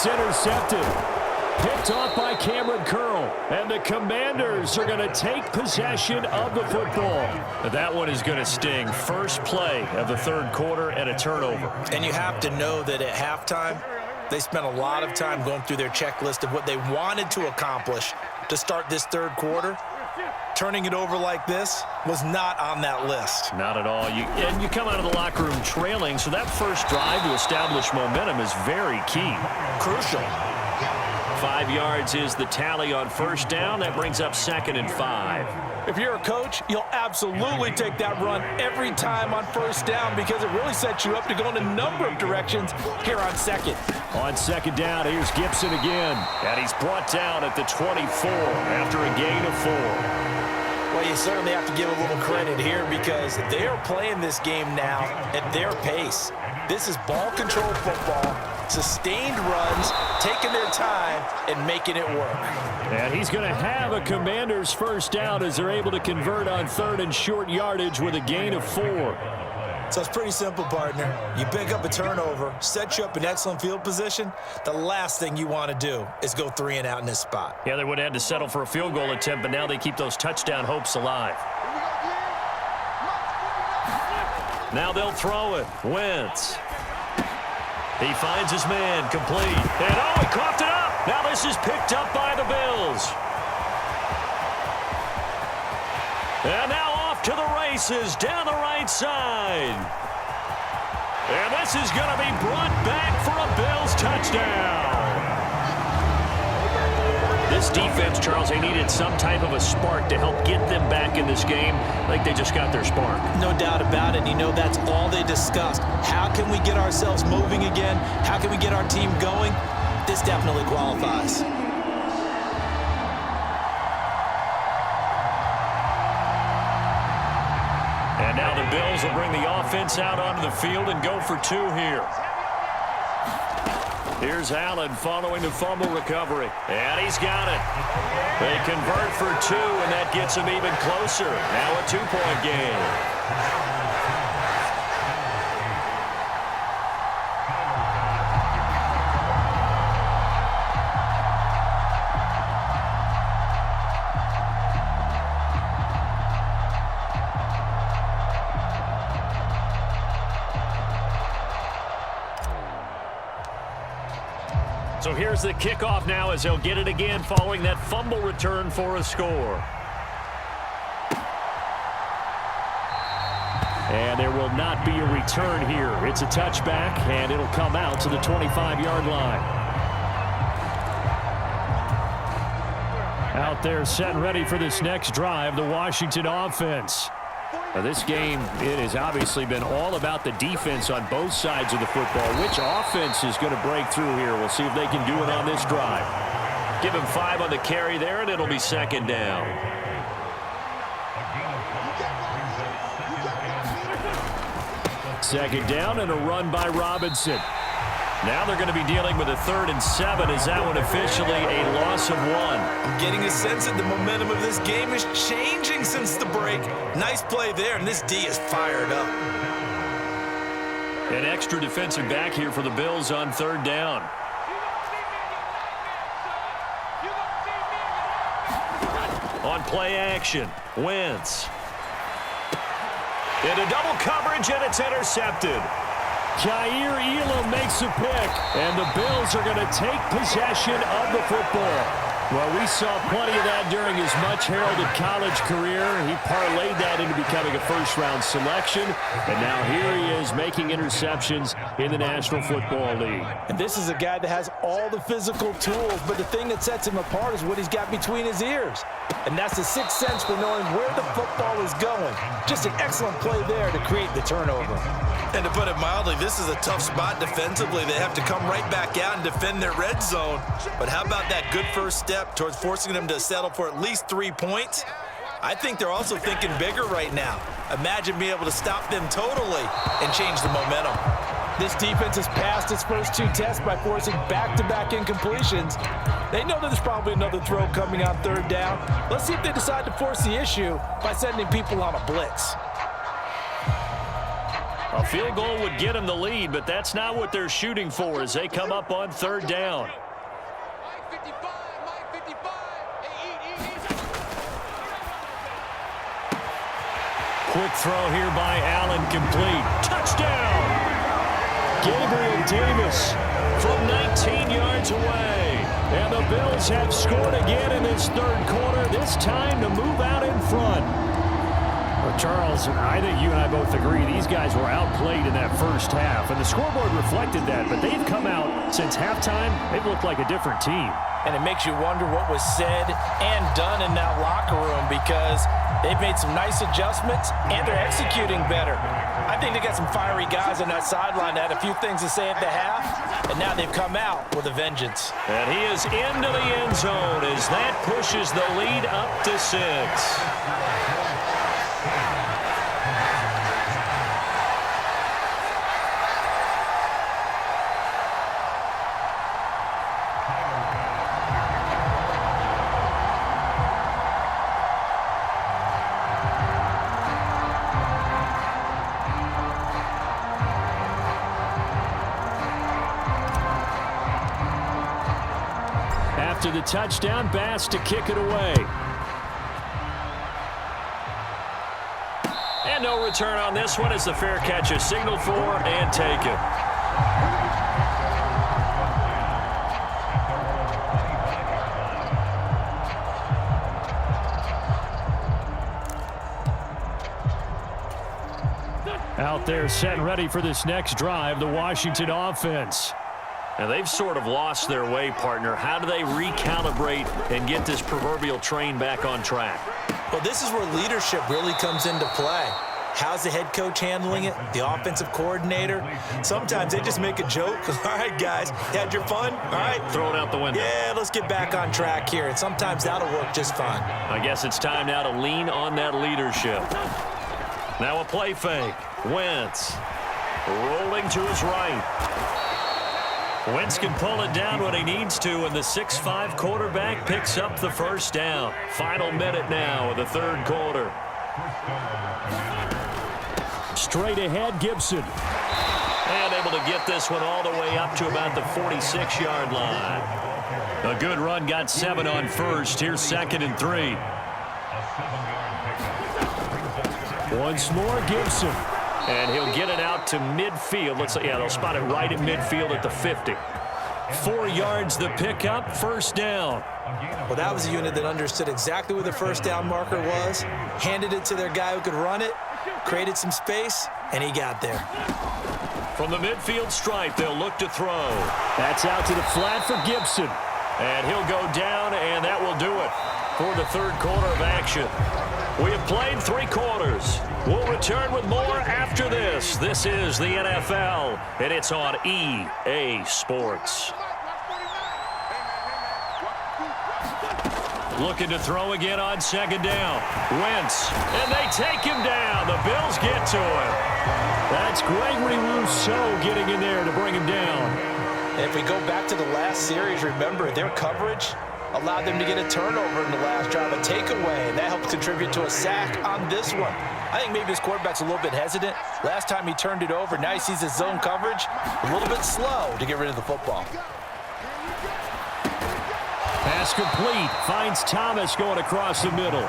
it's intercepted. Picked off by Cameron Curl. And the Commanders are going to take possession of the football. That one is going to sting. First play of the third quarter and a turnover. And you have to know that at halftime, they spent a lot of time going through their checklist of what they wanted to accomplish to start this third quarter. Turning it over like this was not on that list. Not at all. And you come out of the locker room trailing, so that first drive to establish momentum is very key. Crucial. 5 yards is the tally on first down. That brings up 2nd and 5. If you're a coach, you'll absolutely take that run every time on first down because it really sets you up to go in a number of directions here on second. On second down, here's Gibson again. And he's brought down at the 24 after a gain of 4. Well, you certainly have to give a little credit here because they are playing this game now at their pace. This is ball control football, sustained runs, taking their time, and making it work. And he's going to have a Commanders first down as they're able to convert on 3rd and short yardage with a gain of 4. So it's pretty simple, partner. You pick up a turnover, set you up in excellent field position. The last thing you want to do is go 3 and out in this spot. Yeah, they would have had to settle for a field goal attempt, but now they keep those touchdown hopes alive. Now they'll throw it. Wentz. He finds his man, complete. And oh, he coughed it up. Now this is picked up by the Bills. And now off to the races down the right side. And this is going to be brought back for a Bills touchdown. This defense, Charles, they needed some type of a spark to help get them back in this game. Like they just got their spark. No doubt about it. You know, that's all they discussed. How can we get ourselves moving again? How can we get our team going? This definitely qualifies. And now the Bills will bring the offense out onto the field and go for 2 here. Here's Allen following the fumble recovery. And he's got it. They convert for 2, and that gets them even closer. Now a 2-point game. So here's the kickoff now as they'll get it again following that fumble return for a score. And there will not be a return here. It's a touchback, and it'll come out to the 25-yard line. Out there set and ready for this next drive, the Washington offense. Now this game, it has obviously been all about the defense on both sides of the football. Which offense is going to break through here? We'll see if they can do it on this drive. Give him 5 on the carry there, and it'll be 2nd down. Second down and a run by Robinson. Now they're going to be dealing with a 3rd and 7. Is that one officially a loss of 1? I'm getting a sense that the momentum of this game is changing since the break. Nice play there, and this D is fired up. An extra defensive back here for the Bills on 3rd down. On play action, Wentz. Into double coverage, and it's intercepted. Jair Elam makes a pick, and the Bills are going to take possession of the football. Well, we saw plenty of that during his much-heralded college career. He parlayed that into becoming a first-round selection, and now here he is making interceptions in the National Football League. And this is a guy that has all the physical tools, but the thing that sets him apart is what he's got between his ears. And that's the sixth sense for knowing where the football is going. Just an excellent play there to create the turnover. And to put it mildly, this is a tough spot defensively. They have to come right back out and defend their red zone. But how about that good first step towards forcing them to settle for at least 3 points? I think they're also thinking bigger right now. Imagine being able to stop them totally and change the momentum. This defense has passed its first 2 tests by forcing back-to-back incompletions. They know that there's probably another throw coming on 3rd down. Let's see if they decide to force the issue by sending people on a blitz. A field goal would get them the lead, but that's not what they're shooting for as they come up on third down. Quick throw here by Allen, complete. Touchdown! Gabriel Davis from 19 yards away. And the Bills have scored again in this third quarter, this time to move out in front. Well, Charles, I think you and I both agree these guys were outplayed in that first half, and the scoreboard reflected that, but they've come out since halftime. They've looked like a different team. And it makes you wonder what was said and done in that locker room because they've made some nice adjustments and they're executing better. I think they got some fiery guys on that sideline that had a few things to say at the half, and now they've come out with a vengeance. And he is into the end zone as that pushes the lead up to 6. To the touchdown, Bass to kick it away. And no return on this one as the fair catch is signaled for and taken. Out there set and ready for this next drive, the Washington offense. And they've sort of lost their way, partner. How do they recalibrate and get this proverbial train back on track? Well, this is where leadership really comes into play. How's the head coach handling it? The offensive coordinator? Sometimes they just make a joke. All right, guys, you had your fun? All right. Throw it out the window. Yeah, let's get back on track here. And sometimes that'll work just fine. I guess it's time now to lean on that leadership. Now a play fake. Wentz rolling to his right. Wentz can pull it down when he needs to, and the 6'5" quarterback picks up the first down. Final minute now of the third quarter. Straight ahead, Gibson. And able to get this one all the way up to about the 46-yard line. A good run, got 7 on first. Here's 2nd and 3. Once more, Gibson. And he'll get it out to midfield. They'll spot it right at midfield at the 50. 4 yards the pickup, first down. Well, that was a unit that understood exactly where the first down marker was, handed it to their guy who could run it, created some space, and he got there. From the midfield stripe, they'll look to throw. That's out to the flat for Gibson. And he'll go down, and that will do it for the third quarter of action. We have played 3 quarters. We'll return with more after this. This is the NFL, and it's on EA Sports. Looking to throw again on 2nd down. Wentz, and they take him down. The Bills get to him. That's Gregory Rousseau getting in there to bring him down. And if we go back to the last series, remember, their coverage allowed them to get a turnover in the last drive, a takeaway, and that helped contribute to a sack on this one. I think maybe his quarterback's a little bit hesitant. Last time he turned it over, now he sees his zone coverage a little bit slow to get rid of the football. Pass complete. Finds Thomas going across the middle.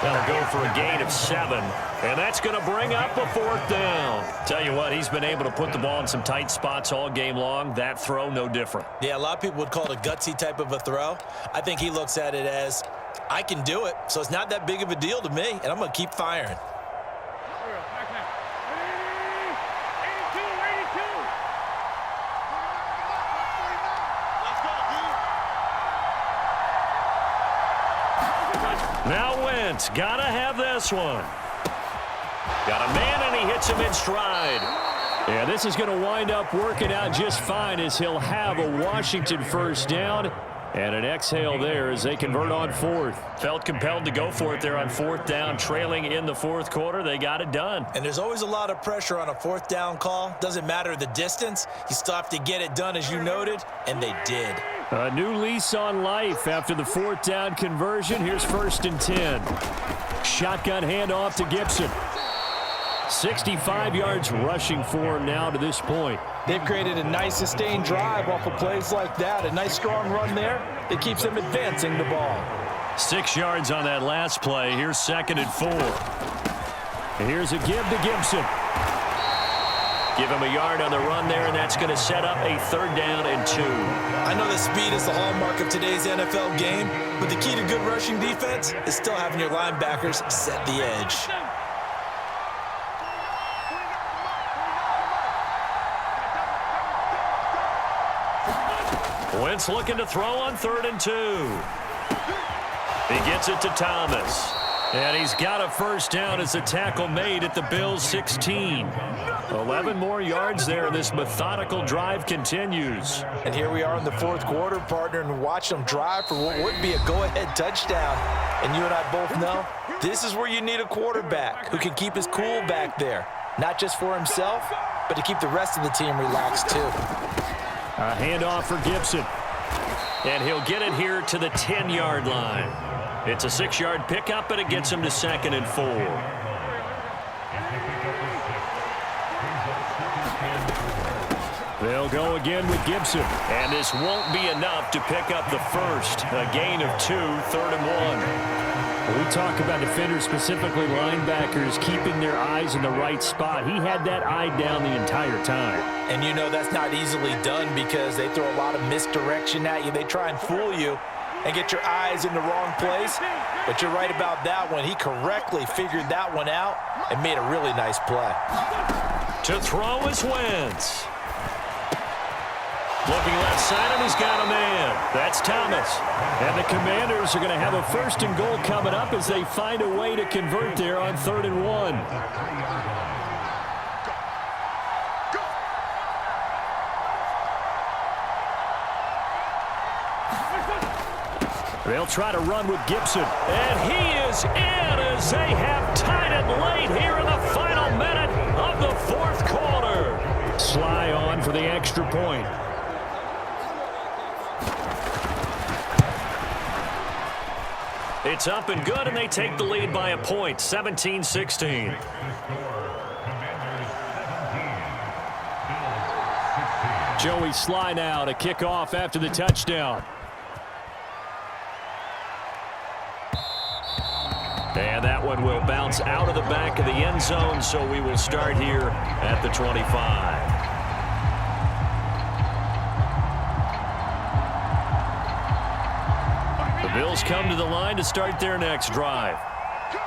They'll go for a gain of 7. And that's going to bring up a 4th down. Tell you what, he's been able to put the ball in some tight spots all game long. That throw, no different. Yeah, a lot of people would call it a gutsy type of a throw. I think he looks at it as, I can do it, so it's not that big of a deal to me, and I'm going to keep firing. Now Wentz, gotta have this one. Got a man, and he hits him in stride. Yeah, this is going to wind up working out just fine as he'll have a Washington first down. And an exhale there as they convert on 4th. Felt compelled to go for it there on 4th down, trailing in the 4th quarter. They got it done. And there's always a lot of pressure on a 4th down call. Doesn't matter the distance. You still have to get it done, as you noted, and they did. A new lease on life after the 4th down conversion. Here's 1st and 10. Shotgun handoff to Gibson. 65 yards rushing for him now to this point. They've created a nice sustained drive off of plays like that. A nice strong run there that keeps them advancing the ball. 6 yards on that last play. Here's 2nd and 4. And here's a give to Gibson. Give him a yard on the run there, and that's going to set up a 3rd down and 2. I know that speed is the hallmark of today's NFL game, but the key to good rushing defense is still having your linebackers set the edge. Wentz looking to throw on 3rd and 2. He gets it to Thomas. And he's got a 1st down as the tackle made at the Bills' 16. 11 more yards there. This methodical drive continues. And here we are in the 4th quarter, partner, and watch them drive for what would be a go-ahead touchdown. And you and I both know this is where you need a quarterback who can keep his cool back there. Not just for himself, but to keep the rest of the team relaxed too. A handoff for Gibson. And he'll get it here to the 10-yard line. It's a 6-yard pickup, and it gets him to 2nd and 4. They'll go again with Gibson. And this won't be enough to pick up the 1st. A gain of 2, 3rd and 1. We talk about defenders, specifically linebackers, keeping their eyes in the right spot. He had that eye down the entire time. And you know that's not easily done because they throw a lot of misdirection at you. They try and fool you and get your eyes in the wrong place. But you're right about that one. He correctly figured that one out and made a really nice play. To throw is Wentz. Looking left side, and he's got a man. That's Thomas. And the Commanders are going to have a 1st and goal coming up as they find a way to convert there on 3rd and 1. They'll try to run with Gibson. And he is in as they have tied it late here in the final minute of the 4th quarter. Sly on for the extra point. It's up and good, and they take the lead by a point, 17-16. Joey Sly now to kick off after the touchdown. And that one will bounce out of the back of the end zone, so we will start here at the 25. The Bills come to the line to start their next drive.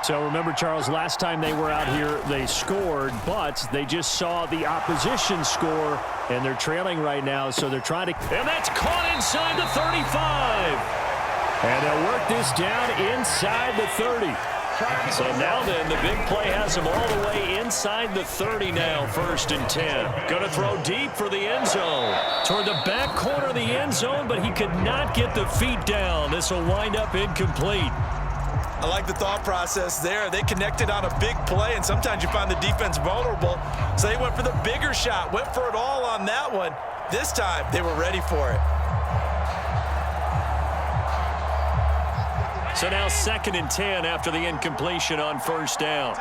So remember, Charles, last time they were out here, they scored, but they just saw the opposition score, and they're trailing right now, so they're trying to... And that's caught inside the 35. And they'll work this down inside the 30. So now then, the big play has them all the way inside the 30 now, 1st and 10. Going to throw deep for the end zone. Toward the back corner of the end zone, but he could not get the feet down. This will wind up incomplete. I like the thought process there. They connected on a big play, and sometimes you find the defense vulnerable. So they went for the bigger shot, went for it all on that one. This time, they were ready for it. So now 2nd and 10 after the incompletion on 1st down.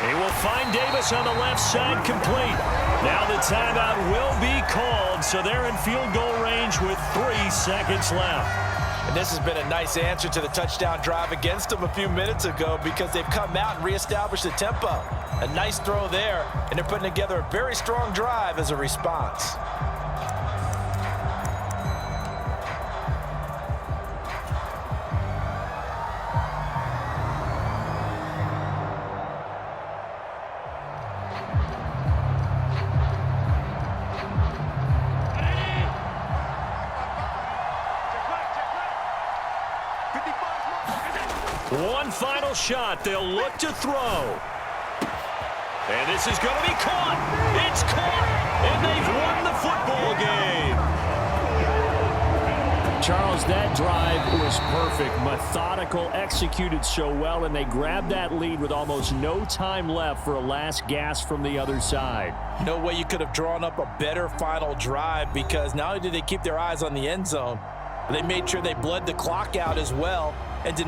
He will find Davis on the left side, complete. Now the timeout will be called, so they're in field goal range with 3 seconds left. And this has been a nice answer to the touchdown drive against them a few minutes ago because they've come out and reestablished the tempo. A nice throw there, and they're putting together a very strong drive as a response. One final shot. They'll look to throw. And this is going to be caught. It's caught. And they've won the football game. Charles, that drive was perfect. Methodical, executed so well, and they grabbed that lead with almost no time left for a last gasp from the other side. No way you could have drawn up a better final drive because not only did they keep their eyes on the end zone, They made sure they bled the clock out as well and did